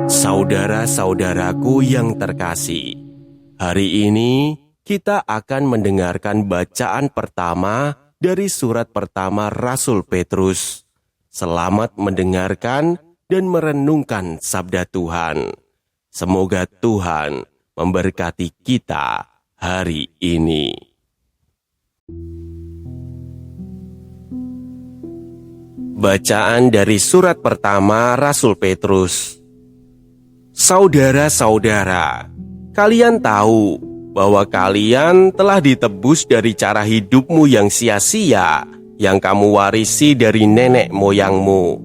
Saudara-saudaraku yang terkasih, hari ini kita akan mendengarkan bacaan pertama dari surat pertama Rasul Petrus. Selamat mendengarkan dan merenungkan sabda Tuhan. Semoga Tuhan memberkati kita hari ini. Bacaan dari surat pertama Rasul Petrus. Saudara-saudara, kalian tahu bahwa kalian telah ditebus dari cara hidupmu yang sia-sia yang kamu warisi dari nenek moyangmu.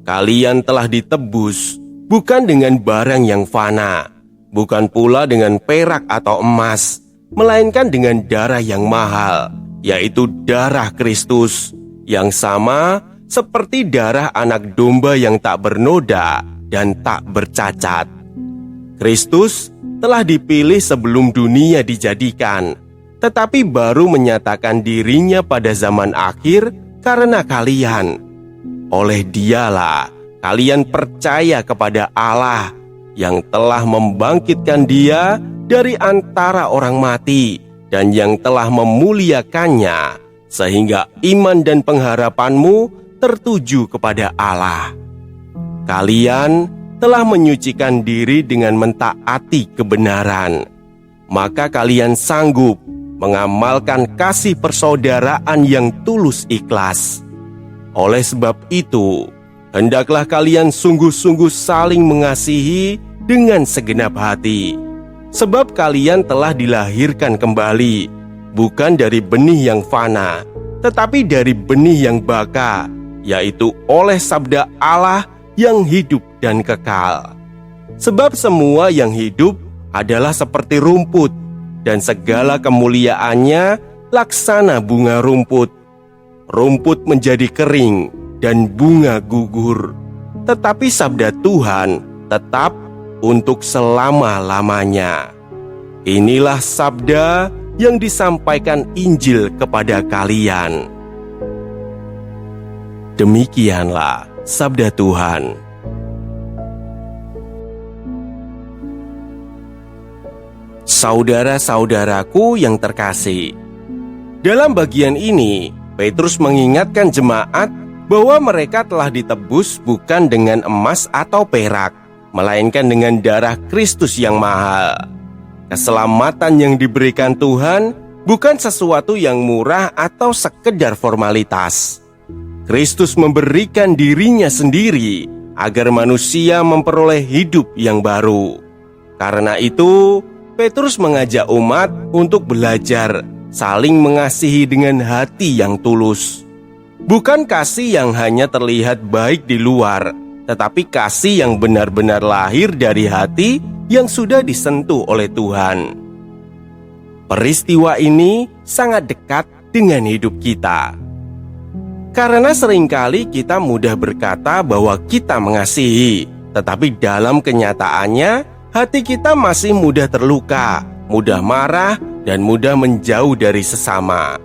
Kalian telah ditebus bukan dengan barang yang fana, bukan pula dengan perak atau emas, melainkan dengan darah yang mahal, yaitu darah Kristus, yang sama seperti darah anak domba yang tak bernoda dan tak bercacat. Kristus telah dipilih sebelum dunia dijadikan, tetapi baru menyatakan dirinya pada zaman akhir karena kalian. Oleh Dialah kalian percaya kepada Allah yang telah membangkitkan Dia dari antara orang mati dan yang telah memuliakannya, sehingga iman dan pengharapanmu tertuju kepada Allah. Kalian telah menyucikan diri dengan mentaati kebenaran, maka kalian sanggup mengamalkan kasih persaudaraan yang tulus ikhlas. Oleh sebab itu, hendaklah kalian sungguh-sungguh saling mengasihi dengan segenap hati, sebab kalian telah dilahirkan kembali, bukan dari benih yang fana, tetapi dari benih yang baka, yaitu oleh sabda Allah yang hidup dan kekal. Sebab semua yang hidup adalah seperti rumput, dan segala kemuliaannya laksana bunga rumput. Rumput menjadi kering, dan bunga gugur. Tetapi sabda Tuhan tetap untuk selama-lamanya. Inilah sabda yang disampaikan Injil kepada kalian. Demikianlah sabda Tuhan. Saudara-saudaraku yang terkasih, dalam bagian ini Petrus mengingatkan jemaat bahwa mereka telah ditebus bukan dengan emas atau perak, melainkan dengan darah Kristus yang mahal. Keselamatan yang diberikan Tuhan bukan sesuatu yang murah atau sekedar formalitas. Kristus memberikan dirinya sendiri agar manusia memperoleh hidup yang baru. Karena itu, Petrus mengajak umat untuk belajar saling mengasihi dengan hati yang tulus. Bukan kasih yang hanya terlihat baik di luar, tetapi kasih yang benar-benar lahir dari hati yang sudah disentuh oleh Tuhan. Peristiwa ini sangat dekat dengan hidup kita. Karena seringkali kita mudah berkata bahwa kita mengasihi, tetapi dalam kenyataannya hati kita masih mudah terluka, mudah marah, dan mudah menjauh dari sesama.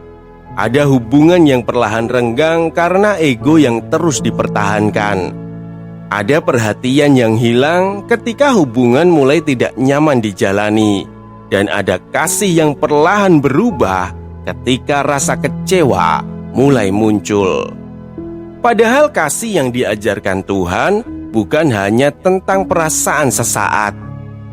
Ada hubungan yang perlahan renggang karena ego yang terus dipertahankan. Ada perhatian yang hilang ketika hubungan mulai tidak nyaman dijalani. Dan ada kasih yang perlahan berubah ketika rasa kecewa mulai muncul. Padahal kasih yang diajarkan Tuhan bukan hanya tentang perasaan sesaat.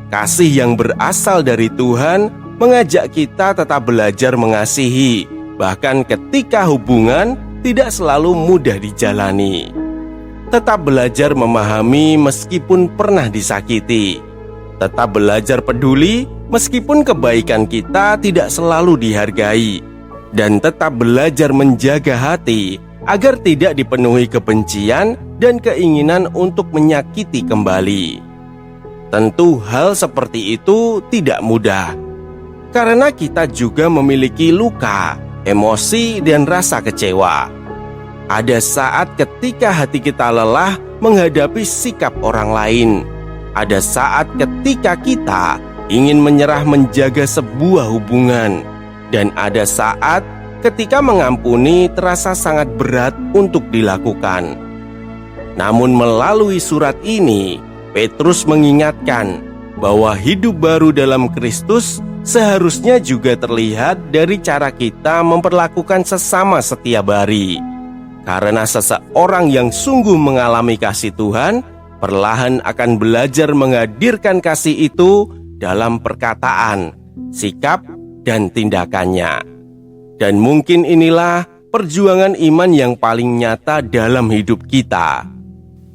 Kasih yang berasal dari Tuhan mengajak kita tetap belajar mengasihi, bahkan ketika hubungan tidak selalu mudah dijalani. Tetap belajar memahami meskipun pernah disakiti. Tetap belajar peduli meskipun kebaikan kita tidak selalu dihargai. Dan tetap belajar menjaga hati agar tidak dipenuhi kebencian dan keinginan untuk menyakiti kembali. Tentu hal seperti itu tidak mudah, karena kita juga memiliki luka, emosi, dan rasa kecewa. Ada saat ketika hati kita lelah menghadapi sikap orang lain. Ada saat ketika kita ingin menyerah menjaga sebuah hubungan. Dan ada saat ketika mengampuni terasa sangat berat untuk dilakukan. Namun melalui surat ini, Petrus mengingatkan bahwa hidup baru dalam Kristus seharusnya juga terlihat dari cara kita memperlakukan sesama setiap hari. Karena seseorang yang sungguh mengalami kasih Tuhan, perlahan akan belajar menghadirkan kasih itu dalam perkataan, sikap, dan tindakannya. Dan mungkin inilah perjuangan iman yang paling nyata dalam hidup kita.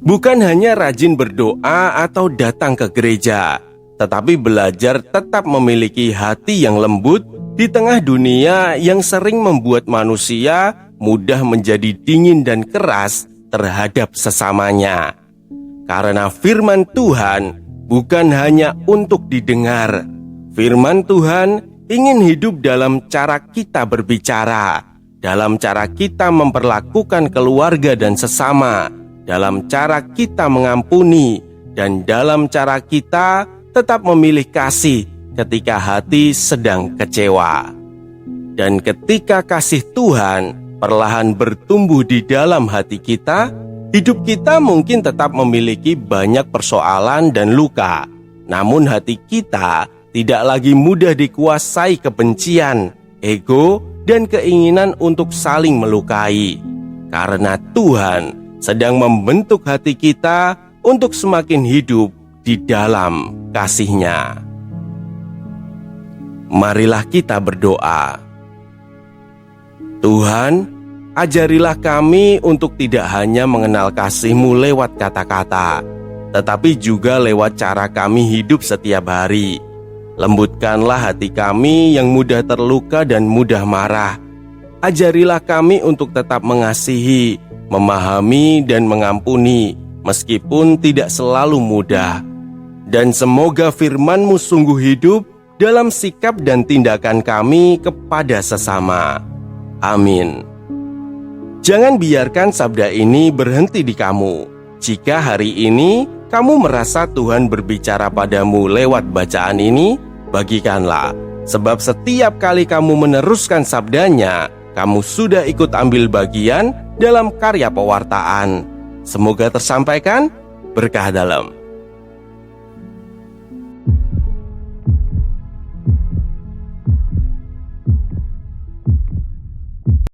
Bukan hanya rajin berdoa atau datang ke gereja, tetapi belajar tetap memiliki hati yang lembut di tengah dunia yang sering membuat manusia mudah menjadi dingin dan keras terhadap sesamanya. Karena firman Tuhan bukan hanya untuk didengar. Firman Tuhan ingin hidup dalam cara kita berbicara, dalam cara kita memperlakukan keluarga dan sesama, dalam cara kita mengampuni, dan dalam cara kita tetap memilih kasih ketika hati sedang kecewa. Dan ketika kasih Tuhan perlahan bertumbuh di dalam hati kita, hidup kita mungkin tetap memiliki banyak persoalan dan luka. Namun hati kita tidak lagi mudah dikuasai kebencian, ego, dan keinginan untuk saling melukai. Karena Tuhan sedang membentuk hati kita untuk semakin hidup di dalam kasih-Nya. Marilah kita berdoa. Tuhan, ajarilah kami untuk tidak hanya mengenal kasih-Mu lewat kata-kata, tetapi juga lewat cara kami hidup setiap hari. Lembutkanlah hati kami yang mudah terluka dan mudah marah. Ajarilah kami untuk tetap mengasihi, memahami, dan mengampuni, meskipun tidak selalu mudah. Dan semoga firman-Mu sungguh hidup dalam sikap dan tindakan kami kepada sesama. Amin. Jangan biarkan sabda ini berhenti di kamu. Jika hari ini kamu merasa Tuhan berbicara padamu lewat bacaan ini, bagikanlah. Sebab setiap kali kamu meneruskan sabdanya, kamu sudah ikut ambil bagian dalam karya pewartaan. Semoga tersampaikan berkah dalam.